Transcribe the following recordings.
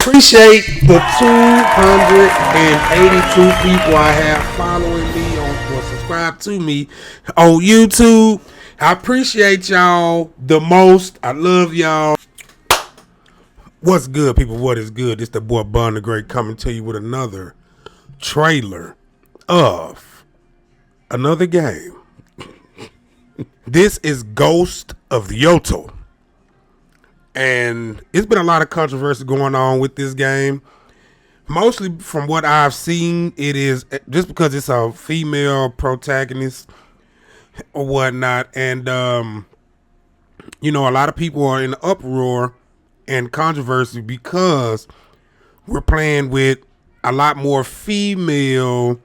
appreciate the 282 people I have following me on or subscribe to me on YouTube. I appreciate y'all the most. I love y'all. What's good, people? What is good? It's the boy Bun the Great coming to you with another trailer of another game. This is Ghost of Yotei. And it's been a lot of controversy going on with this game. Mostly from what I've seen, it is just because it's a female protagonist or whatnot. And, a lot of people are in uproar and controversy because we're playing with a lot more female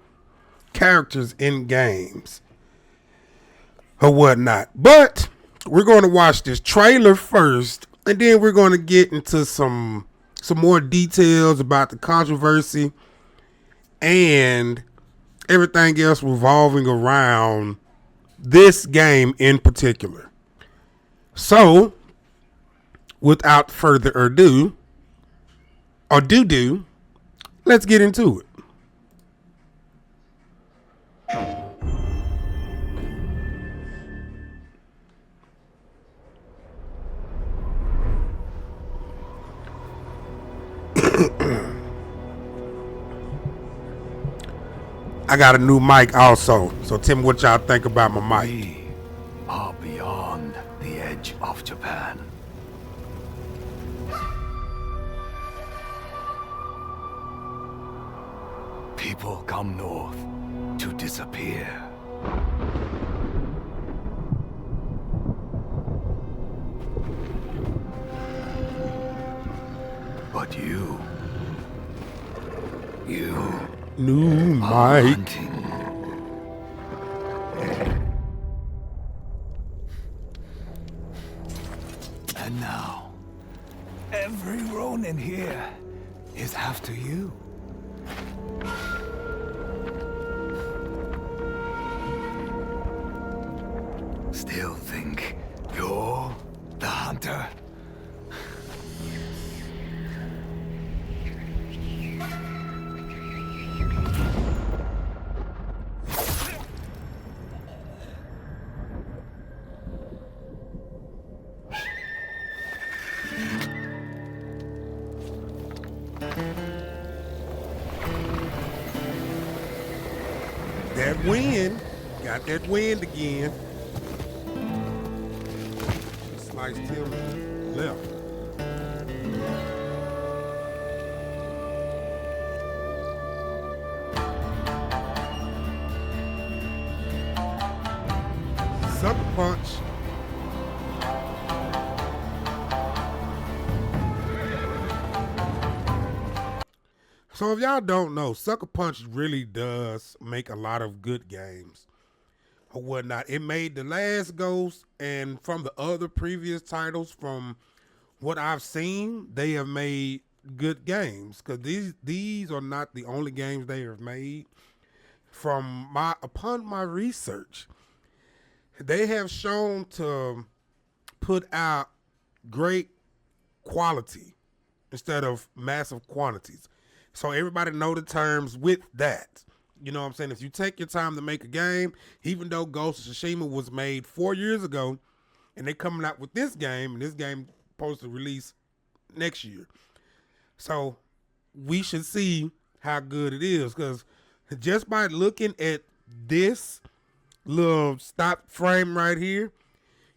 characters in games or whatnot. But we're going to watch this trailer first, and then we're going to get into some more details about the controversy and everything else revolving around this game in particular. So, without further ado, let's get into it. I got a new mic also, so tell me what y'all think about my mic. We are beyond the edge of Japan. People come north to disappear. But you New mic. hunting. And now, every Ronin here is after you. Still think you're the hunter? That wind. Got that wind again. Sliced him left. Sucker punch. So if y'all don't know, Sucker Punch really does make a lot of good games or whatnot. It made the last Ghost, and from the other previous titles, from what I've seen, they have made good games. Because these are not the only games they have made. Upon my research, they have shown to put out great quality instead of massive quantities. So everybody know the terms with that. You know what I'm saying? If you take your time to make a game, even though Ghost of Tsushima was made 4 years ago, and they coming out with this game, and this game supposed to release next year. So we should see how good it is, because just by looking at this little stop frame right here,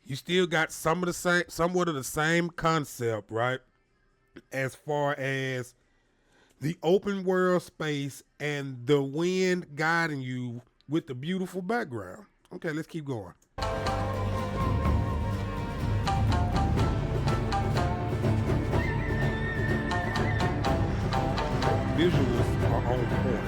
you still got somewhat of the same concept, right? As far as the open world space and the wind guiding you with the beautiful background. Okay, let's keep going. Visuals are on point.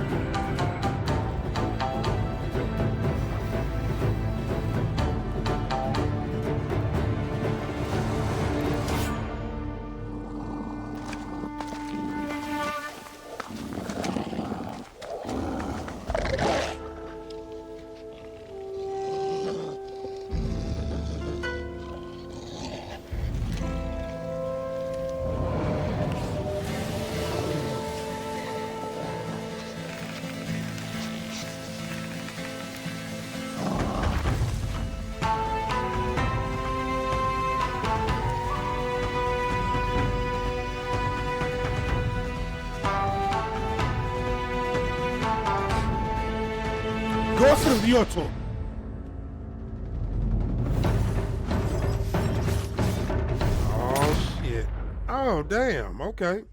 Castle of Yotei. Oh shit. Oh damn. Okay.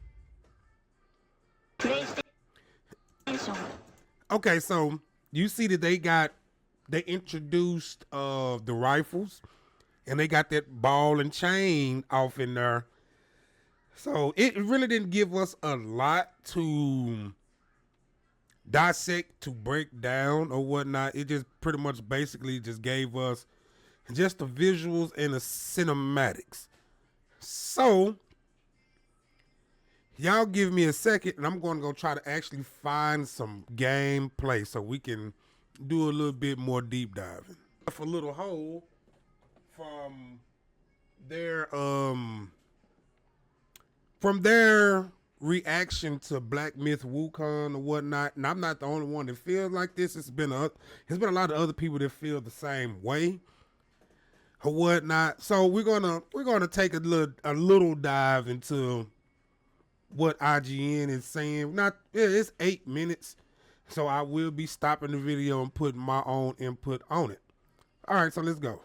Okay, so you see that they introduced the rifles, and they got that ball and chain off in there. So it really didn't give us a lot to dissect, to break down or whatnot. It just pretty much basically just gave us just the visuals and the cinematics. So y'all give me a second, and I'm going to go try to actually find some gameplay so we can do a little bit more deep diving. A little hole from their reaction to Black Myth Wukong or whatnot, and I'm not the only one that feels like this. It's been a lot of other people that feel the same way or whatnot. So we're gonna take a little dive into what IGN is saying. It's 8 minutes, so I will be stopping the video and putting my own input on it. All right, so let's go.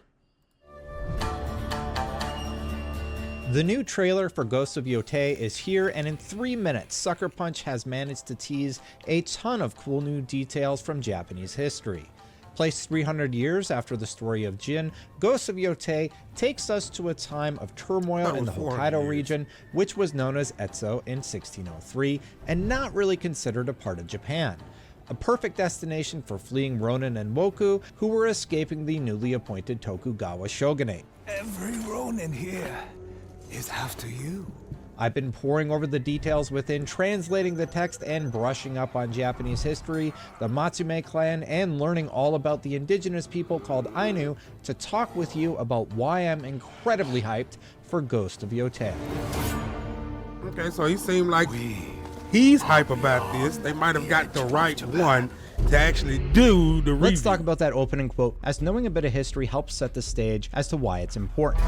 The new trailer for Ghost of Yotei is here, and in 3 minutes, Sucker Punch has managed to tease a ton of cool new details from Japanese history. Placed 300 years after the story of Jin, Ghost of Yotei takes us to a time of turmoil in the Hokkaido region, which was known as Atsu in 1603, and not really considered a part of Japan. A perfect destination for fleeing Ronin and Woku, who were escaping the newly appointed Tokugawa shogunate. Every Ronin here is after you. I've been poring over the details within, translating the text and brushing up on Japanese history, the Matsume clan, and learning all about the indigenous people called Ainu to talk with you about why I'm incredibly hyped for Ghost of Yotei. Okay, so he seemed like he's hype about this. They might have got the right one to actually do the review. Let's talk about that opening quote, as knowing a bit of history helps set the stage as to why it's important.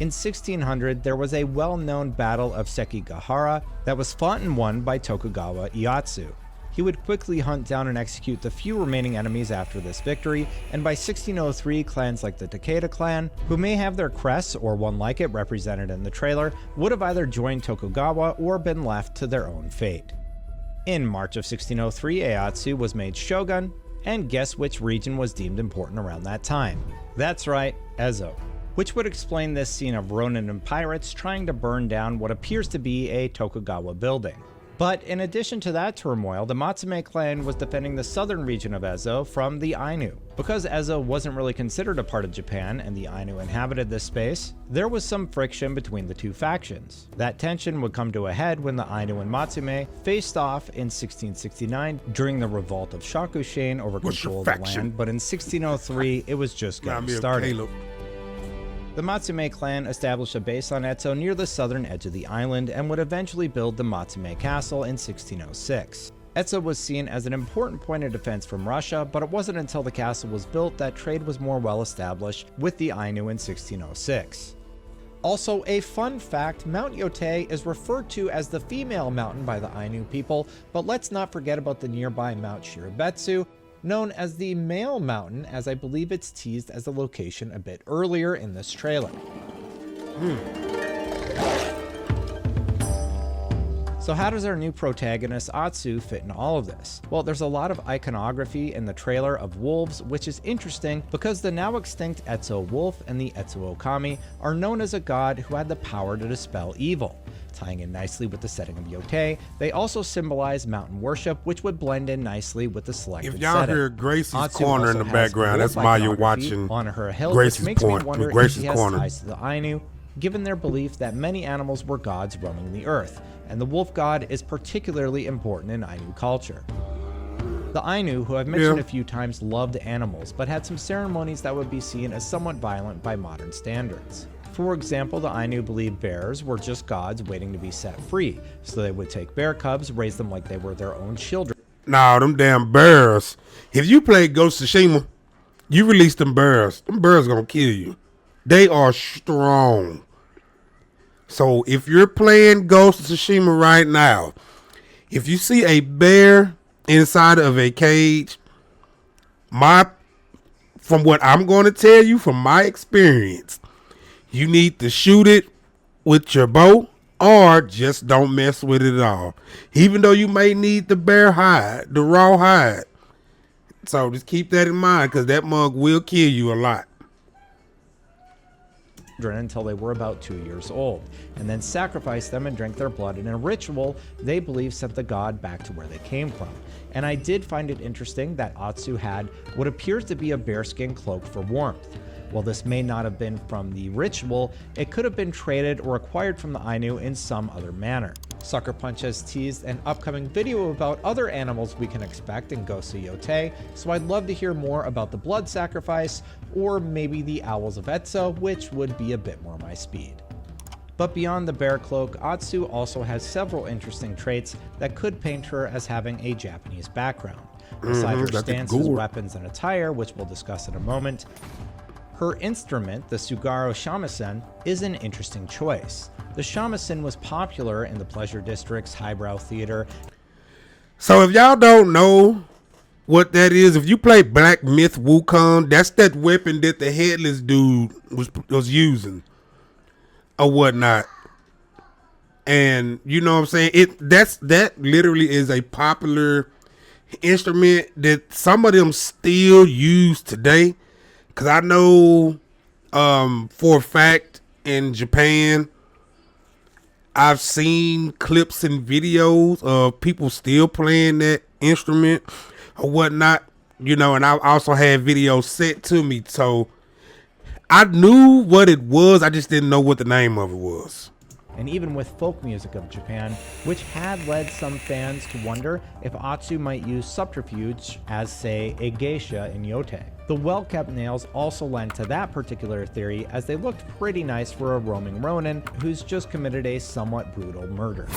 In 1600, there was a well-known battle of Sekigahara that was fought and won by Tokugawa Ieyasu. He would quickly hunt down and execute the few remaining enemies after this victory, and by 1603, clans like the Takeda clan, who may have their crests or one like it represented in the trailer, would have either joined Tokugawa or been left to their own fate. In March of 1603, Ieyasu was made shogun, and guess which region was deemed important around that time? That's right, Ezo. Which would explain this scene of Ronin and pirates trying to burn down what appears to be a Tokugawa building. But in addition to that turmoil, the Matsume clan was defending the southern region of Ezo from the Ainu. Because Ezo wasn't really considered a part of Japan and the Ainu inhabited this space, there was some friction between the two factions. That tension would come to a head when the Ainu and Matsume faced off in 1669 during the revolt of Shakushin over control of the land, but in 1603 it was just getting started. The Matsume clan established a base on Etso near the southern edge of the island and would eventually build the Matsume Castle in 1606. Etso was seen as an important point of defense from Russia, but it wasn't until the castle was built that trade was more well established with the Ainu in 1606. Also, a fun fact, Mount Yōtei is referred to as the female mountain by the Ainu people, but let's not forget about the nearby Mount Shirobetsu, known as the male mountain, as I believe it's teased as a location a bit earlier in this trailer. So how does our new protagonist Atsu fit in all of this? Well, there's a lot of iconography in the trailer of wolves, which is interesting because the now extinct Etsu wolf and the Etsu Okami are known as a god who had the power to dispel evil. Tying in nicely with the setting of Yotei, they also symbolize mountain worship, which would blend in nicely with the selected setting. If y'all hear Gracie's Corner in the background, that's Maya watching on her hill, Gracie's which makes me wonder if she has Corner. ties to the Ainu, given their belief that many animals were gods roaming the earth, and the wolf god is particularly important in Ainu culture. The Ainu, who I've mentioned a few times, loved animals, but had some ceremonies that would be seen as somewhat violent by modern standards. For example, the Ainu believed bears were just gods waiting to be set free, so they would take bear cubs, raise them like they were their own children. Nah, them damn bears. If you play Ghost of Tsushima, you release them bears gonna kill you. They are strong. So if you're playing Ghost of Tsushima right now, if you see a bear inside of a cage, From what I'm going to tell you, from my experience, you need to shoot it with your bow or just don't mess with it at all. Even though you may need the bare hide, the raw hide. So just keep that in mind because that mug will kill you a lot. Until they were about 2 years old, and then sacrifice them and drink their blood in a ritual they believe sent the god back to where they came from. And I did find it interesting that Atsu had what appears to be a bearskin cloak for warmth. While this may not have been from the ritual, it could have been traded or acquired from the Ainu in some other manner. Sucker Punch has teased an upcoming video about other animals we can expect in Gosei Yotei, so I'd love to hear more about the blood sacrifice, or maybe the Owls of Etso, which would be a bit more my speed. But beyond the bear cloak, Atsu also has several interesting traits that could paint her as having a Japanese background. Besides her stances, weapons, and attire, which we'll discuss in a moment, her instrument, the Sugaro shamisen, is an interesting choice. The shamisen was popular in the pleasure districts, highbrow theater. So if y'all don't know what that is, if you play Black Myth Wukong, that's that weapon that the headless dude was using or whatnot. And you know what I'm saying? That literally is a popular instrument that some of them still use today. Cause I know for a fact in Japan, I've seen clips and videos of people still playing that instrument or whatnot, you know, and I also had videos sent to me. So I knew what it was. I just didn't know what the name of it was. And even with folk music of Japan, which had led some fans to wonder if Atsu might use subterfuge as, say, a geisha in Yotei. The well-kept nails also lend to that particular theory, as they looked pretty nice for a roaming ronin who's just committed a somewhat brutal murder.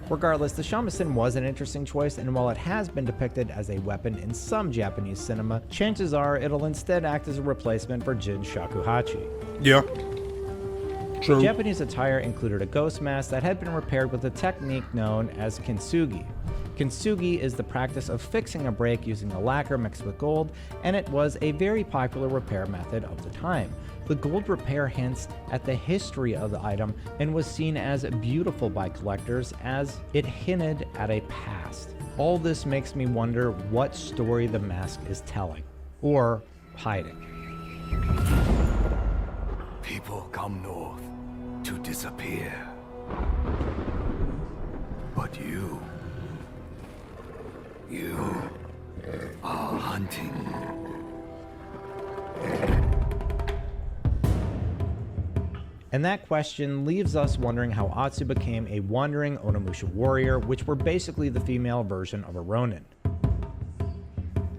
Regardless, the shamisen was an interesting choice, and while it has been depicted as a weapon in some Japanese cinema, chances are it'll instead act as a replacement for Jin Shakuhachi. Yeah. True. Japanese attire included a ghost mask that had been repaired with a technique known as kintsugi. Kintsugi is the practice of fixing a break using a lacquer mixed with gold, and it was a very popular repair method of the time. The gold repair hints at the history of the item and was seen as beautiful by collectors, as it hinted at a past. All this makes me wonder what story the mask is telling, or hiding. People come north to disappear. But you are hunting. And that question leaves us wondering how Atsu became a wandering Onimusha warrior, which were basically the female version of a ronin.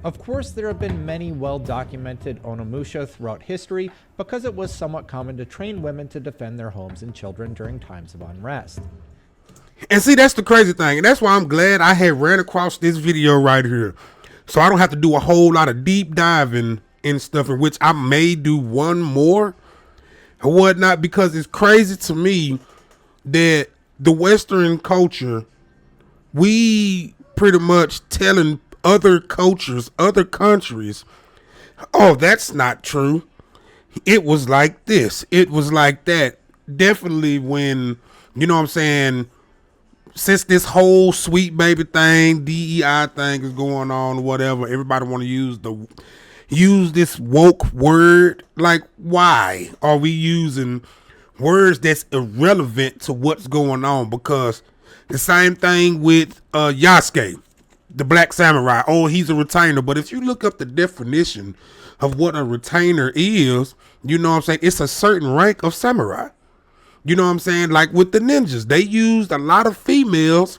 Of course, there have been many well-documented Onimusha throughout history because it was somewhat common to train women to defend their homes and children during times of unrest. And see, that's the crazy thing. And that's why I'm glad I had ran across this video right here. So I don't have to do a whole lot of deep diving in stuff, in which I may do one more or whatnot, because it's crazy to me that the Western culture, we pretty much telling other cultures, other countries, oh, that's not true. It was like this. It was like that. Definitely when, you know what I'm saying, since this whole sweet baby thing, DEI thing is going on or whatever, everybody want to use this woke word. Like, why are we using words that's irrelevant to what's going on? Because the same thing with Yasuke, the black samurai. Oh, he's a retainer. But if you look up the definition of what a retainer is, you know what I'm saying, it's a certain rank of samurai. You know what I'm saying? Like with the ninjas, they used a lot of females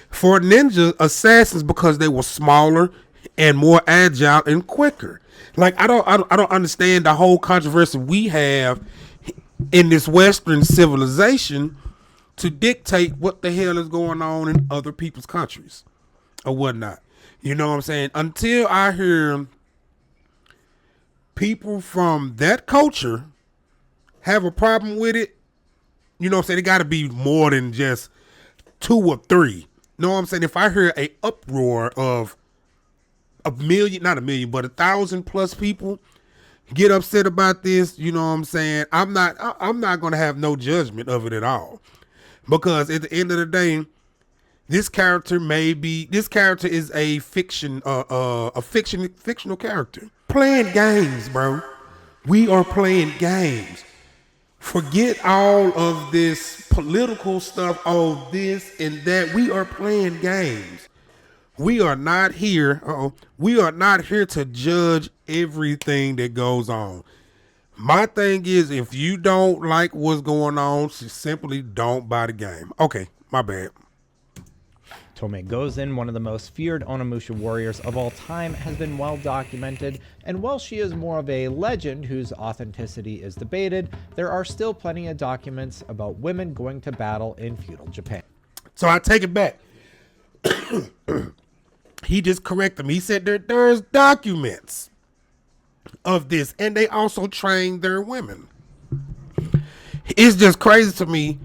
for ninja assassins because they were smaller and more agile and quicker. Like I don't understand the whole controversy we have in this Western civilization to dictate what the hell is going on in other people's countries or whatnot. You know what I'm saying? Until I hear people from that culture have a problem with it, you know what I'm saying, it got to be more than just 2 or 3. You know what I'm saying? If I hear a uproar of a million, not a million, but 1,000 plus people get upset about this, you know what I'm saying? I'm not going to have no judgment of it at all, because at the end of the day, this character is a fictional character playing games, bro. We are playing games. Forget all of this political stuff, all this and that. We are playing games. We are not here. We are not here to judge everything that goes on. My thing is, if you don't like what's going on, simply don't buy the game. Okay, my bad. Tomei Gozen, one of the most feared Onimusha warriors of all time, has been well documented, and while she is more of a legend whose authenticity is debated, there are still plenty of documents about women going to battle in feudal Japan. So I take it back. He just corrected me. He said there's documents of this, and they also train their women. It's just crazy to me.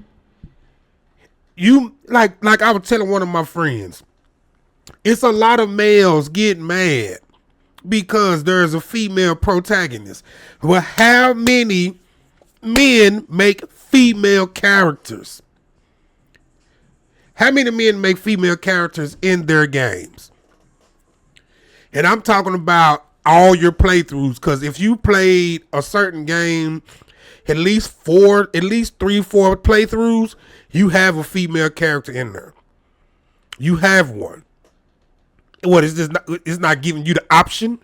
You like I was telling one of my friends, it's a lot of males getting mad because there's a female protagonist. Well, how many men make female characters? How many men make female characters in their games? And I'm talking about all your playthroughs, because if you played a certain game at least 3-4 playthroughs, you have a female character in there. You have one. What is this? It's not giving you the option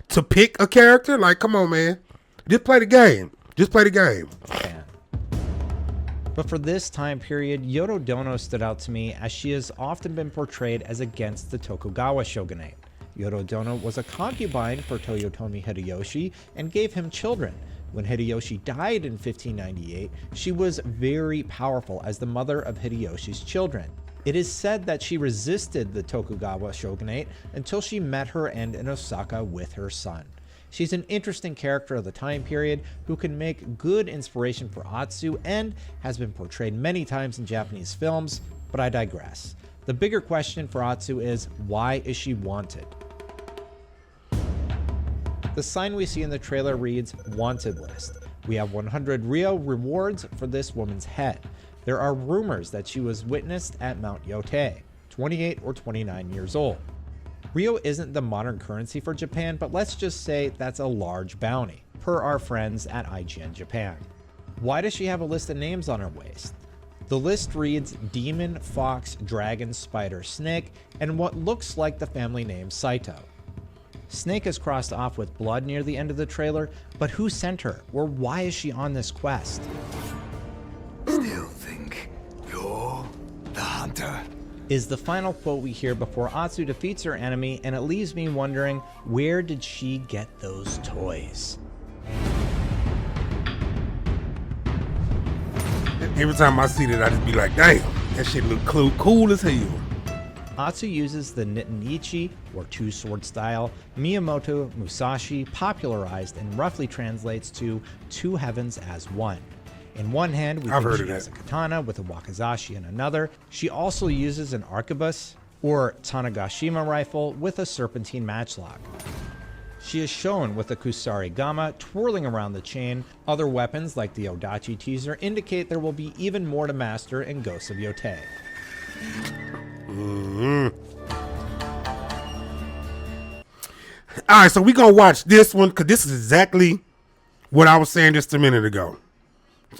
to pick a character? Like, come on, man. Just play the game. Just play the game. Yeah. But for this time period, Yodo Dono stood out to me, as she has often been portrayed as against the Tokugawa shogunate. Yodo Dono was a concubine for Toyotomi Hideyoshi and gave him children. When Hideyoshi died in 1598, she was very powerful as the mother of Hideyoshi's children. It is said that she resisted the Tokugawa shogunate until she met her end in Osaka with her son. She's an interesting character of the time period who can make good inspiration for Atsu and has been portrayed many times in Japanese films, but I digress. The bigger question for Atsu is, why is she wanted? The sign we see in the trailer reads "Wanted List." We have 100 Ryo rewards for this woman's head. There are rumors that she was witnessed at Mount Yōtei, 28 or 29 years old. Ryo isn't the modern currency for Japan, but let's just say that's a large bounty, per our friends at IGN Japan. Why does she have a list of names on her waist? The list reads Demon, Fox, Dragon, Spider, Snake, and what looks like the family name Saito. Snake is crossed off with blood near the end of the trailer, but who sent her, or why is she on this quest? Still think you're the hunter? Is the final quote we hear before Atsu defeats her enemy, and it leaves me wondering, where did she get those toys? Every time I see that, I just be like, damn, that shit look cool as hell. Atsu uses the Nitanichi, or two-sword style, Miyamoto Musashi popularized and roughly translates to two heavens as one. In one hand, we think she has a katana with a wakizashi in another. She also uses an arquebus, or Tanagashima rifle, with a serpentine matchlock. She is shown with a kusari gama twirling around the chain. Other weapons, like the Odachi teaser, indicate there will be even more to master in Ghosts of Yotei. All right, so we gonna watch this one, because this is exactly what I was saying just a minute ago.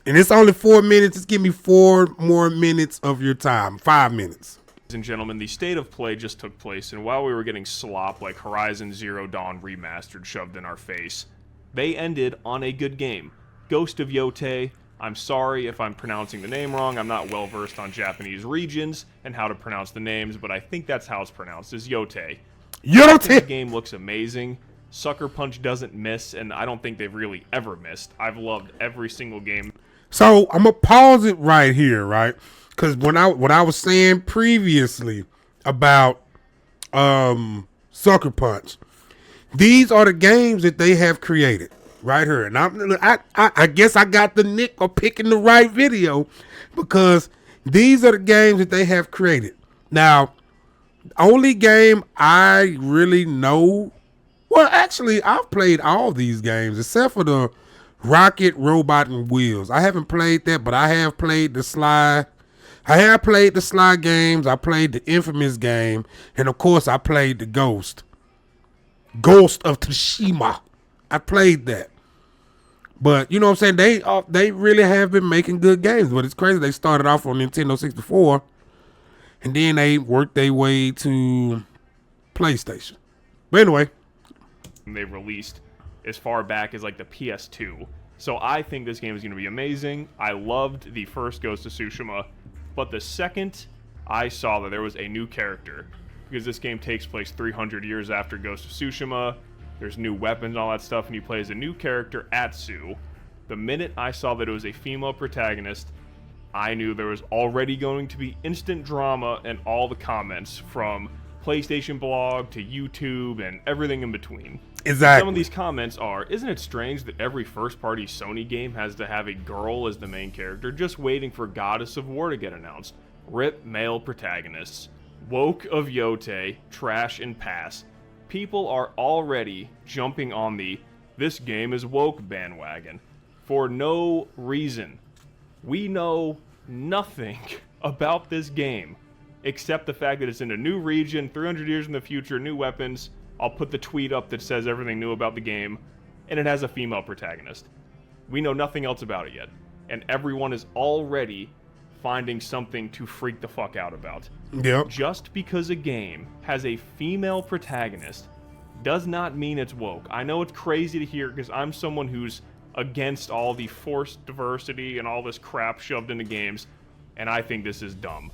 And it's only 4 minutes. Just give me 4 more minutes of your time. 5 minutes. Ladies and gentlemen, the state of play just took place, and while we were getting slop like Horizon Zero Dawn Remastered shoved in our face, they ended on a good game. Ghost of Yotei. I'm sorry if I'm pronouncing the name wrong. I'm not well versed on Japanese regions and how to pronounce the names, but I think that's how it's pronounced, is Yotei. Yotei! The game looks amazing. Sucker Punch doesn't miss, and I don't think they've really ever missed. I've loved every single game. So I'm gonna pause it right here, right? Because what I was saying previously about Sucker Punch, these are the games that they have created right here, and I guess I got the nick of picking the right video, because these are the games that they have created. Now, Only game I really know. Well, actually, I've played all these games except for the Rocket, Robot, and Wheels. I haven't played that, but I have played the Sly. I have played the Sly games. I played the Infamous game, and of course, I played the Ghost of Tsushima. I played that. But you know what I'm saying? They really have been making good games. But it's crazy. They started off on Nintendo 64, and then they worked their way to PlayStation. But anyway, they released as far back as like the PS2. So I think this game is going to be amazing. I loved the first Ghost of Tsushima, but the second I saw that there was a new character, because this game takes place 300 years after Ghost of Tsushima, there's new weapons and all that stuff, and you play as a new character, Atsu. The minute I saw that it was a female protagonist, I knew there was already going to be instant drama in all the comments, from PlayStation blog to YouTube and everything in between. exactly. Some of these comments are, isn't it strange that every first-party Sony game has to have a girl as the main character, just waiting for Goddess of War to get announced? Rip male protagonists. Woke of Yotei, trash and pass. People are already jumping on the "this game is woke" bandwagon for no reason. We know nothing about this game except the fact that it's in a new region, 300 years in the future, new weapons. I'll put the tweet up that says everything new about the game, and it has a female protagonist. We know nothing else about it yet, and everyone is already finding something to freak the fuck out about. Yep. Just because a game has a female protagonist does not mean it's woke. I know it's crazy to hear, because I'm someone who's against all the forced diversity and all this crap shoved into games, and I think this is dumb.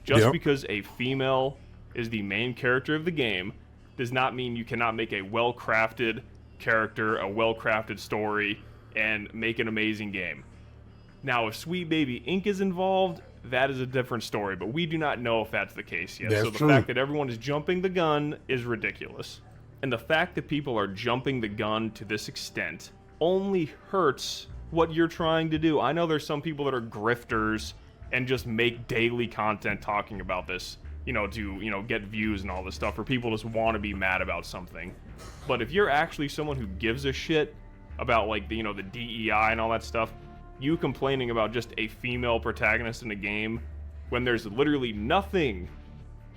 Just because a female is the main character of the game does not mean you cannot make a well-crafted character, a well-crafted story, and make an amazing game. Now, if Sweet Baby Inc. is involved, that is a different story, but we do not know if that's the case yet. That's so the true. fact that everyone is jumping the gun is ridiculous. And the fact that people are jumping the gun to this extent only hurts what you're trying to do. I know there's some people that are grifters and just make daily content talking about this, to, get views and all this stuff, or people just want to be mad about something. But if you're actually someone who gives a shit about, like, the DEI and all that stuff, you complaining about just a female protagonist in a game when there's literally nothing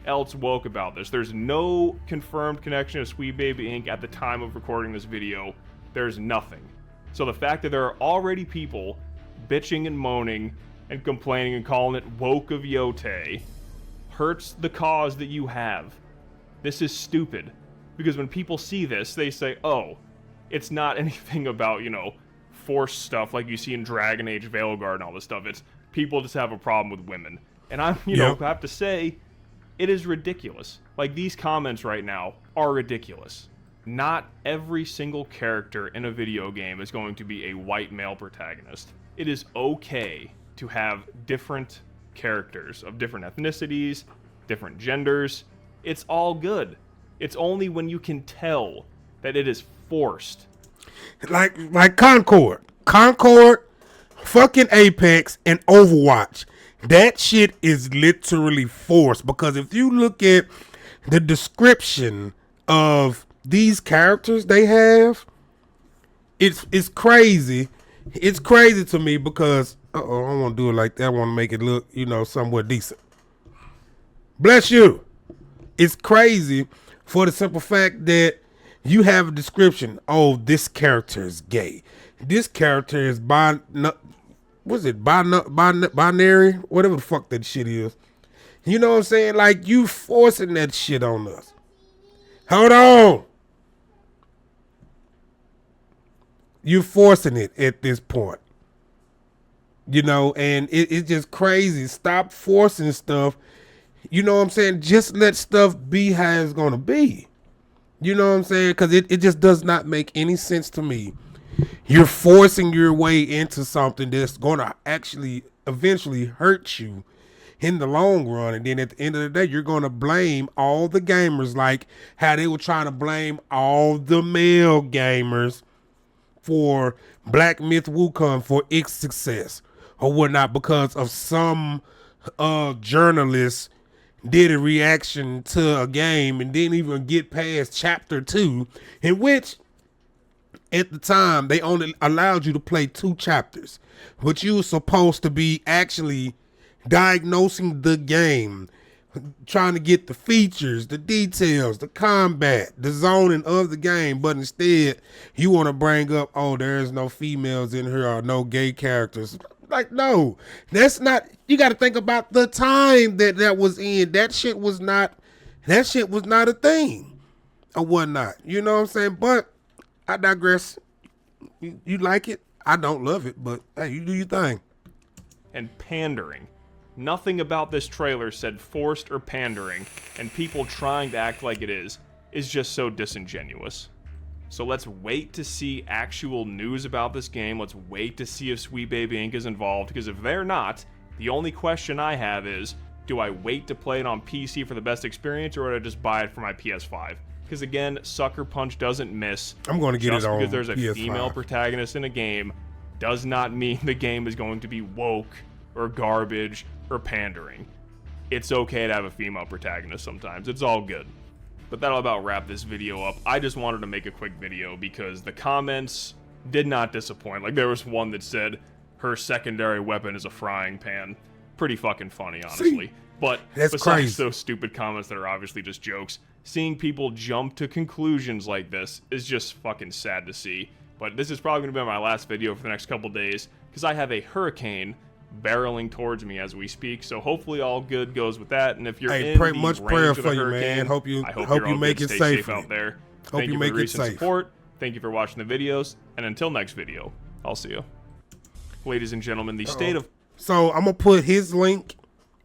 else woke about this. There's no confirmed connection to Sweet Baby Inc. at the time of recording this video. There's nothing. So the fact that there are already people bitching and moaning and complaining and calling it woke of Yotei hurts the cause that you have. This is stupid. Because when people see this, they say, oh, it's not anything about, force stuff like you see in Dragon Age, Veilguard, and all this stuff. It's people just have a problem with women. And I have to say, it is ridiculous. Like, these comments right now are ridiculous. Not every single character in a video game is going to be a white male protagonist. It is okay to have different characters of different ethnicities, different genders. It's all good. It's only when you can tell that it is forced. Like Concord, fucking Apex, and Overwatch. That shit is literally forced, because if you look at the description of these characters they have, it's crazy. It's crazy to me because I don't want to do it like that. I want to make it look, somewhat decent. Bless you. It's crazy for the simple fact that you have a description. Oh, this character is gay. This character is binary? Whatever the fuck that shit is. You know what I'm saying? Like, you forcing that shit on us. Hold on. You're forcing it at this point. And it's just crazy. Stop forcing stuff. You know what I'm saying? Just let stuff be how it's going to be. You know what I'm saying? Because it just does not make any sense to me. You're forcing your way into something that's going to actually eventually hurt you in the long run. And then at the end of the day, you're going to blame all the gamers, like how they were trying to blame all the male gamers for Black Myth Wukong for its success or whatnot, because of some journalists did a reaction to a game and didn't even get past chapter 2, in which at the time they only allowed you to play 2 chapters, but you were supposed to be actually diagnosing the game, trying to get the features, the details, the combat, the zoning of the game. But instead you want to bring up, oh, there's no females in here or no gay characters. Like, no, that's not. You got to think about the time that was in. That shit was not a thing or whatnot. You know what I'm saying? But I digress. You like it? I don't love it, but hey, you do your thing. And pandering. Nothing about this trailer said forced or pandering, and people trying to act like it is just so disingenuous. So let's wait to see actual news about this game. Let's wait to see if Sweet Baby Inc. is involved, because if they're not, the only question I have is, do I wait to play it on PC for the best experience, or would I just buy it for my PS5? Because again, Sucker Punch doesn't miss. I'm going to get it on Just because there's a PS5. female protagonist in a game does not mean the game is going to be woke or garbage or pandering. It's okay to have a female protagonist sometimes. It's all good. But that'll about wrap this video up. I just wanted to make a quick video because the comments did not disappoint. Like, there was one that said her secondary weapon is a frying pan. Pretty fucking funny, honestly. See, but that's besides crazy. those stupid comments that are obviously just jokes, seeing people jump to conclusions like this is just fucking sad to see. But this is probably going to be my last video for the next couple days, because I have a hurricane barreling towards me as we speak, so hopefully all good goes with that. And if you're in the much range prayer of the for you, hurricane, man. Hope you you're all make good. it Stay safely. safe out there. Hope Thank you you make for it the recent safe. support. Thank you for watching the videos, and until next video, I'll see you. Ladies and gentlemen, the state of... So I'm gonna put his link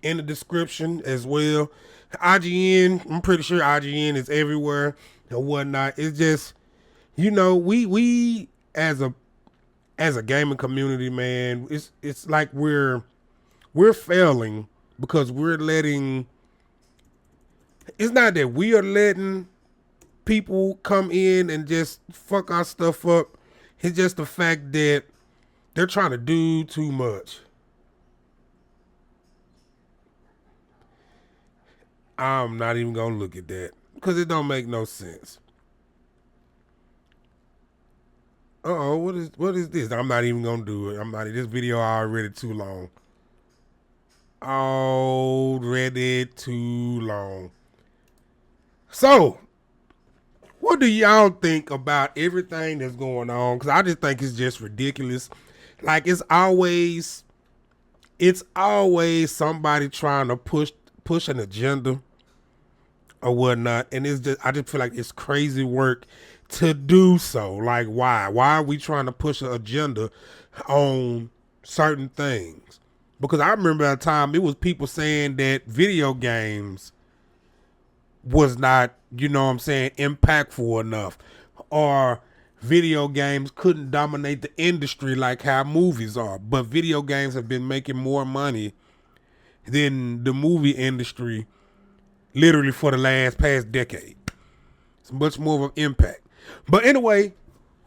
in the description as well. IGN, I'm pretty sure IGN is everywhere and whatnot. It's just, you know, we as a gaming community, man, it's like we're failing because we're letting. It's not that we are letting people come in and just fuck our stuff up. It's just the fact that they're trying to do too much. I'm not even gonna look at that because it don't make no sense. Uh-oh, what is this? I'm not even gonna do it. This video already too long. Already too long. So, what do y'all think about everything that's going on? Because I just think it's just ridiculous. Like, it's always somebody trying to push an agenda or whatnot, and I just feel like it's crazy work to do so. Like, why are we trying to push an agenda on certain things? Because I remember at a time it was people saying that video games was not, you know what I'm saying, impactful enough, or video games couldn't dominate the industry like how movies are. But video games have been making more money than the movie industry literally for the past decade. It's much more of an impact. But anyway,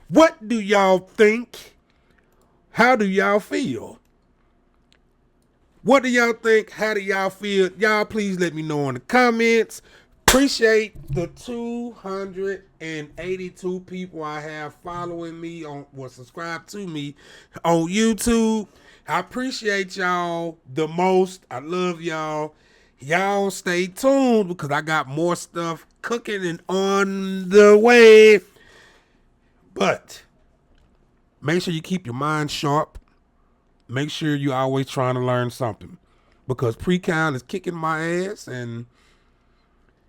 what do y'all think? How do y'all feel? What do y'all think? How do y'all feel? Y'all please let me know in the comments. Appreciate the 282 people I have following me subscribed to me on YouTube. I appreciate y'all the most. I love y'all. Y'all stay tuned because I got more stuff cooking and on the way. But make sure you keep your mind sharp. Make sure you're always trying to learn something, because pre-cal is kicking my ass, and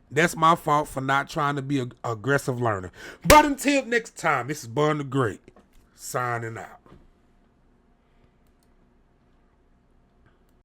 that's my fault for not trying to be an aggressive learner. But until next time, this is Bun the Great, signing out.